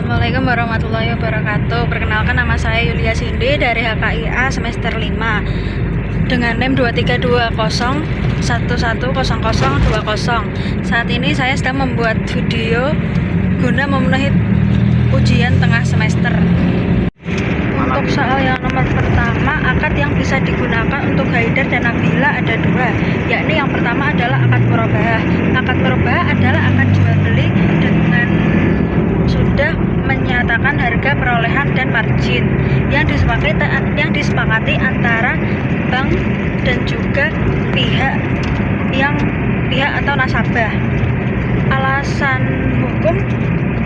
Assalamualaikum warahmatullahi wabarakatuh. Perkenalkan, nama saya Yulia Cindy dari HKIA semester 5 dengan NIM 23201100020. Saat ini saya sedang membuat video guna memenuhi ujian tengah semester. Untuk soal yang nomor pertama, akad yang bisa digunakan untuk Haidar dan Nabila ada dua, yakni yang pertama adalah akad murabahah. Akad murabahah adalah akad jual beli dengan sudah menyatakan harga perolehan dan margin yang disepakati antara bank dan juga pihak atau nasabah.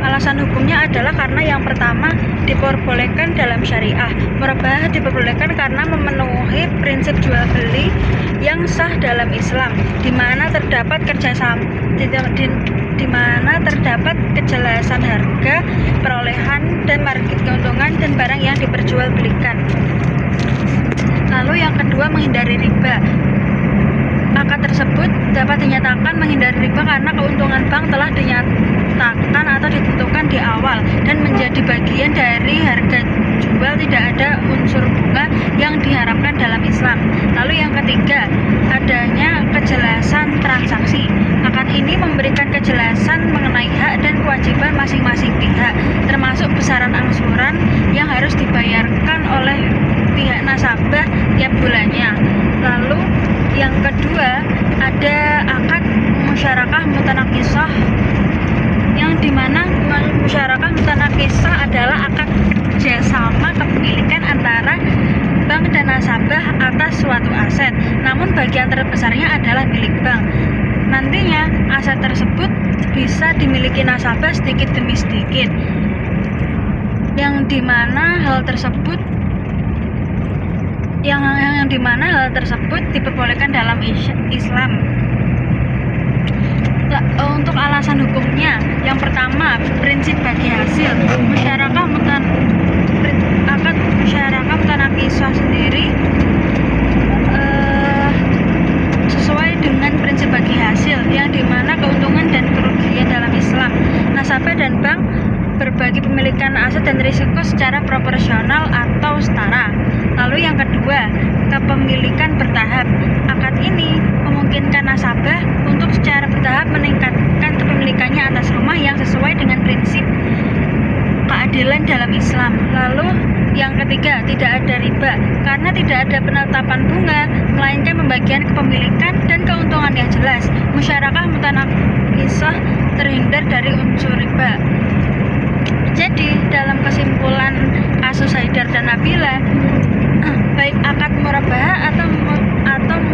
Alasan hukumnya adalah karena yang pertama diperbolehkan dalam syariah. Murabahah diperbolehkan karena memenuhi prinsip jual beli yang sah dalam Islam, di mana terdapat kejelasan harga, perolehan dan margin keuntungan dan barang yang diperjualbelikan. Lalu yang kedua, menghindari riba. Akad tersebut dapat dinyatakan menghindari riba karena keuntungan bank telah dinyatakan atau ditentukan di awal dan menjadi bagian dari harga jual, tidak ada unsur bunga yang diharapkan dalam Islam. Lalu yang ketiga, adanya kejelasan transaksi. Akad ini memberikan kejelasan mengenai hak dan kewajiban masing-masing pihak, termasuk besaran angsuran yang harus dibayarkan oleh pihak nasabah tiap bulannya. Lalu yang kedua, ada akad musyarakah mutanakisah, yang dimana musyarakah mutanakisah adalah akad kerjasama kepemilikan antara bank dan nasabah atas suatu aset, namun bagian terbesarnya adalah milik bank. Nantinya aset tersebut bisa dimiliki nasabah sedikit demi sedikit, yang dimana hal tersebut diperbolehkan dalam Islam. Untuk alasan hukumnya, yang pertama, prinsip bagi hasil. Akad musyarakah mutanakisah sendiri sesuai dengan prinsip bagi hasil, yang dimana keuntungan dan kerugian dalam Islam. Nasabah dan bank berbagi pemilikan aset dan risiko secara proporsional atau setara. Lalu yang kedua, kepemilikan bertahap. Akad ini memungkinkan nasabah untuk secara bertahap meningkatkan kepemilikannya atas rumah yang sesuai dengan prinsip keadilan dalam Islam. Lalu yang ketiga, tidak ada riba karena tidak ada penetapan bunga, melainkan pembagian kepemilikan dan keuntungan yang jelas. Musyarakah mutanakisah terhindar dari unsur riba. Jadi, dalam kesimpulan kasus Haidar dan Nabila, baik akad murabahah atau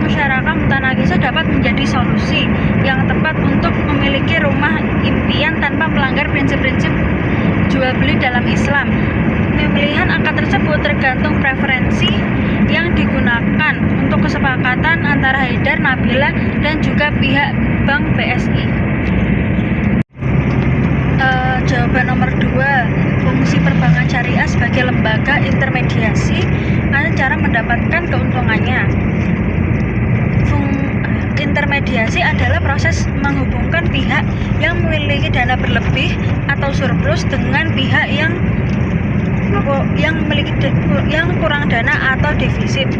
musyarakah mutanakisah dapat menjadi solusi yang tepat untuk memiliki rumah impian tanpa melanggar prinsip-prinsip jual beli dalam Islam. Pemilihan akad tersebut tergantung preferensi yang digunakan untuk kesepakatan antara Haidar, Nabila, dan juga pihak Bank BSI. Jawaban nomor 2, fungsi perbankan syariah sebagai lembaga intermediasi, ada cara mendapatkan keuntungannya. Intermediasi adalah proses menghubungkan pihak yang memiliki dana berlebih atau surplus dengan pihak yang kurang dana atau defisit.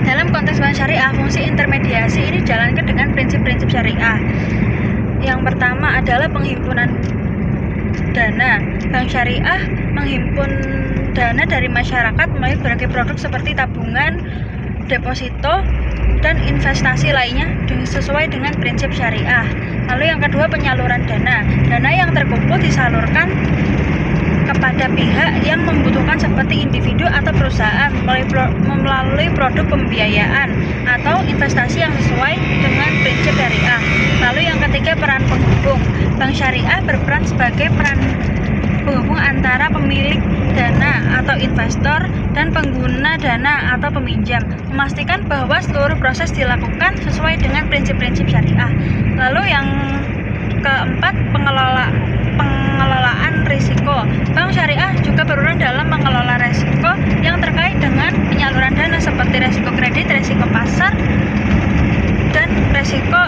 Dalam konteks bank syariah, fungsi intermediasi ini dijalankan dengan prinsip-prinsip syariah. Yang pertama adalah penghimpunan dana. Bank syariah menghimpun dana dari masyarakat melalui berbagai produk seperti tabungan, deposito, dan investasi lainnya sesuai dengan prinsip syariah. Lalu yang kedua, penyaluran dana. Dana yang terkumpul disalurkan kepada pihak yang membutuhkan seperti individu atau perusahaan melalui produk pembiayaan atau investasi yang sesuai dengan prinsip syariah. Lalu yang ketiga, peran penghubung. Bank syariah berperan sebagai peran penghubung antara pemilik dana atau investor dan pengguna dana atau peminjam, memastikan bahwa seluruh proses dilakukan sesuai dengan prinsip-prinsip syariah. Lalu yang keempat, pengelolaan risiko. Bank syariah juga berperan dalam mengelola risiko yang terkait dengan penyaluran dana seperti risiko kredit, risiko pasar, dan risiko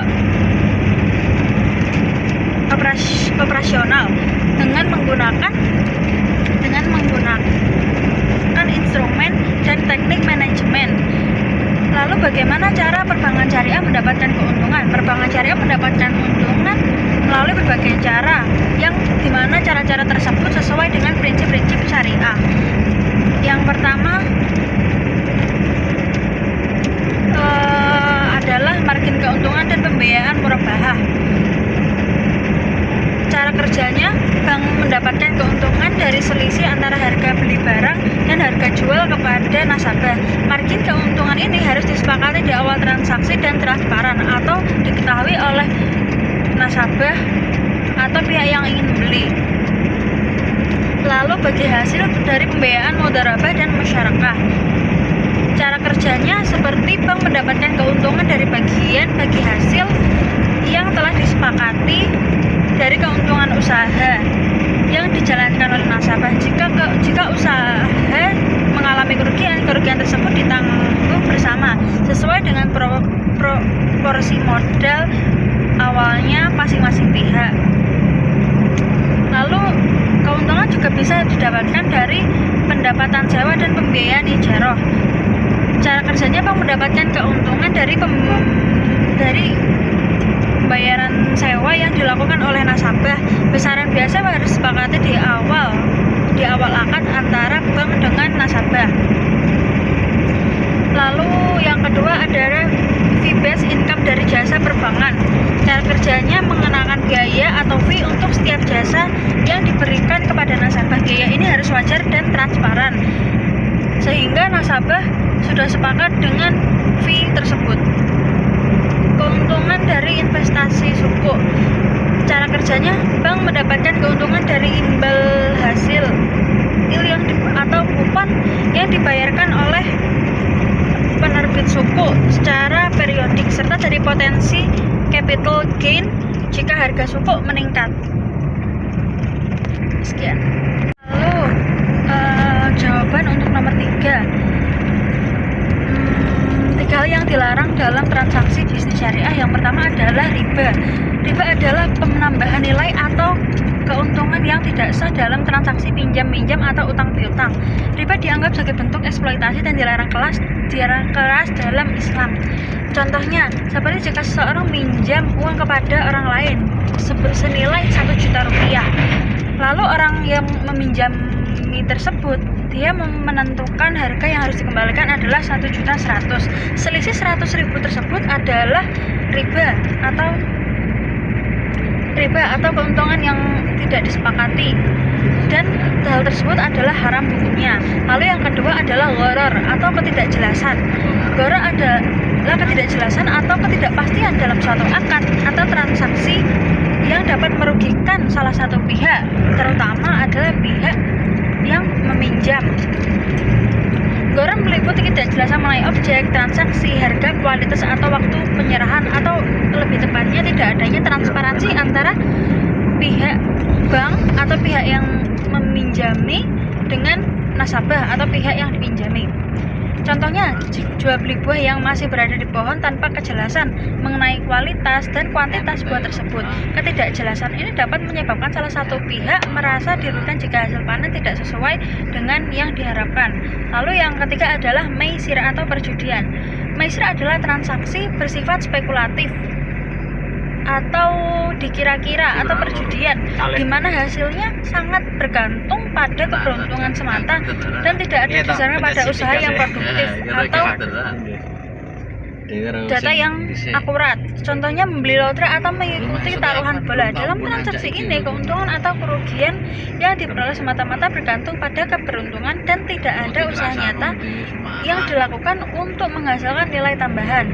operasional dengan menggunakan instrumen dan teknik manajemen. Lalu bagaimana cara perbankan syariah mendapatkan keuntungan? Perbankan syariah mendapatkan keuntungan melalui berbagai cara, yang dimana cara-cara tersebut sesuai dengan prinsip-prinsip syariah. Yang pertama adalah margin keuntungan dan pembiayaan murabahah. Cara kerjanya, bank mendapatkan keuntungan dari selisih antara harga beli barang dan harga jual kepada nasabah. Margin keuntungan ini harus disepakati di awal transaksi dan transparan atau diketahui oleh nasabah atau pihak yang ingin membeli. Lalu bagi hasil dari pembiayaan mudharabah dan musyarakah. Cara kerjanya seperti bank mendapatkan keuntungan dari bagian bagi hasil yang telah disepakati dari keuntungan usaha yang dijalankan oleh nasabah. Jika usaha mengalami kerugian tersebut ditanggung bersama sesuai dengan proporsi modal awalnya masing-masing pihak. Lalu keuntungan juga bisa didapatkan dari pendapatan sewa dan pembiayaan ijarah. Cara kerjanya bank mendapatkan keuntungan dari pembayaran sewa yang dilakukan oleh nasabah. Besaran biasa harus disepakati di awal akad antara bank dengan nasabah. Lalu yang kedua adalah fee based income dari jasa perbankan. Cara kerjanya mengenakan biaya atau fee untuk setiap jasa yang diberikan kepada nasabah. Biaya ini harus wajar dan transparan sehingga nasabah sudah sepakat dengan fee tersebut. Keuntungan dari investasi sukuk. Cara kerjanya, bank mendapatkan keuntungan dari imbal hasil atau kupon yang dibayarkan oleh penerbit sukuk secara periodik, serta dari potensi capital gain jika harga sukuk meningkat. Sekian. Lalu jawaban untuk nomor 3. 3 hal yang dilarang dalam transaksi bisnis syariah. Yang pertama adalah riba. Riba adalah penambahan nilai atau keuntungan yang tidak sah dalam transaksi pinjam-minjam atau utang piutang. Riba dianggap sebagai bentuk eksploitasi dan dilarang keras dalam Islam. Contohnya, seperti jika seseorang minjam uang kepada orang lain senilai 1 juta rupiah, lalu orang yang meminjami tersebut dia menentukan harga yang harus dikembalikan adalah 1.100.000. Selisih 100.000 tersebut adalah riba atau keuntungan yang tidak disepakati, dan hal tersebut adalah haram hukumnya. Lalu yang kedua adalah gharar atau ketidakjelasan. Gharar adalah ketidakjelasan atau ketidakpastian dalam suatu akad atau transaksi yang dapat merugikan salah satu pihak, terutama adalah pihak yang meminjam. Gharar meliputi ketidakjelasan mengenai objek, transaksi, harga, kualitas, atau waktu penyerahan, atau lebih tepatnya tidak adanya transparansi antara pihak bank atau pihak yang meminjami dengan nasabah atau pihak yang dipinjami. Contohnya, jual beli buah yang masih berada di pohon tanpa kejelasan mengenai kualitas dan kuantitas buah tersebut. Ketidakjelasan ini dapat menyebabkan salah satu pihak merasa dirugikan jika hasil panen tidak sesuai dengan yang diharapkan. Lalu yang ketiga adalah maisir atau perjudian. Maisir adalah transaksi bersifat spekulatif atau dikira-kira atau perjudian, di mana hasilnya sangat bergantung pada keberuntungan semata dan tidak ada dasarnya pada usaha yang produktif atau data yang akurat. Contohnya membeli lotre atau mengikuti taruhan bola. Dalam transaksi ini, keuntungan atau kerugian yang diperoleh semata-mata bergantung pada keberuntungan dan tidak ada usaha nyata yang dilakukan untuk menghasilkan nilai tambahan.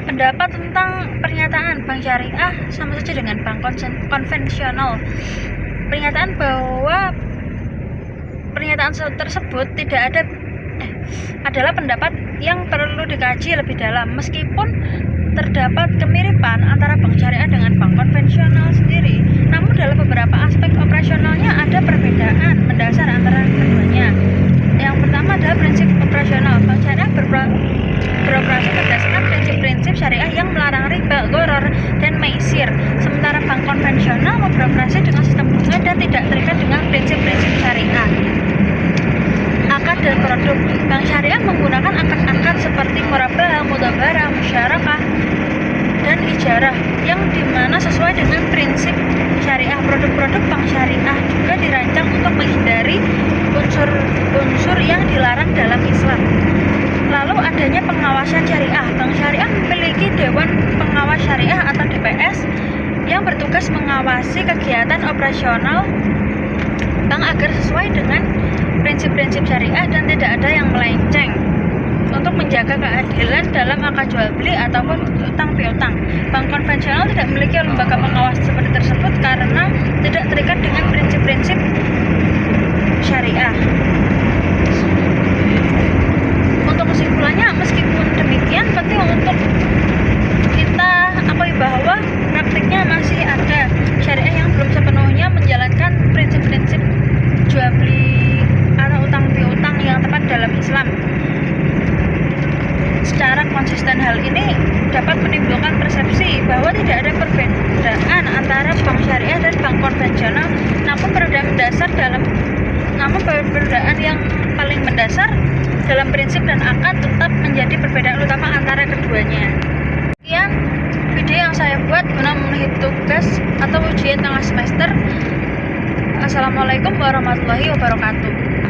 Pendapat tentang pernyataan bank syariah sama saja dengan bank konvensional. Pernyataan bahwa pernyataan tersebut adalah pendapat yang perlu dikaji lebih dalam, meskipun terdapat kemiripan antara bank syariah dengan bank konvensional sendiri. Namun dalam beberapa aspek operasionalnya ada perbedaan mendasar antara keduanya. Yang pertama adalah prinsip operasional. Bank syariah beroperasi berdasarkan prinsip-prinsip syariah bank konvensional beroperasi dengan sistem bunga dan tidak terikat dengan prinsip-prinsip syariah. Akad dan produk. Bank syariah menggunakan akad-akad seperti murabahah, mudzakarah, musyarakah, dan ijarah yang dimana sesuai dengan prinsip syariah. Produk-produk bank syariah juga dirancang untuk menghindari unsur-unsur yang dilarang dalam Islam. Lalu adanya pengawasan syariah. Bank syariah memiliki Dewan Pengawas Syariah atau DPS yang bertugas mengawasi kegiatan operasional bank agar sesuai dengan prinsip-prinsip syariah dan tidak ada yang melenceng, untuk menjaga keadilan dalam akad jual beli ataupun utang piutang. Bank konvensional tidak memiliki lembaga pengawas seperti tersebut karena tidak terikat dengan prinsip-prinsip syariah. Untuk kesimpulannya, meskipun demikian penting untuk kita akui bahwa praktiknya masih ada syariah yang belum sepenuhnya menjalankan prinsip-prinsip jual beli atau utang piutang yang tepat dalam Islam. Secara konsisten hal ini dapat menimbulkan persepsi bahwa tidak ada perbedaan antara bank syariah dan bank konvensional, namun perbedaan yang paling mendasar dalam prinsip dan akad tetap menjadi perbedaan utama antara keduanya. Sekian video yang saya buat guna memenuhi tugas atau ujian tengah semester. Assalamualaikum warahmatullahi wabarakatuh.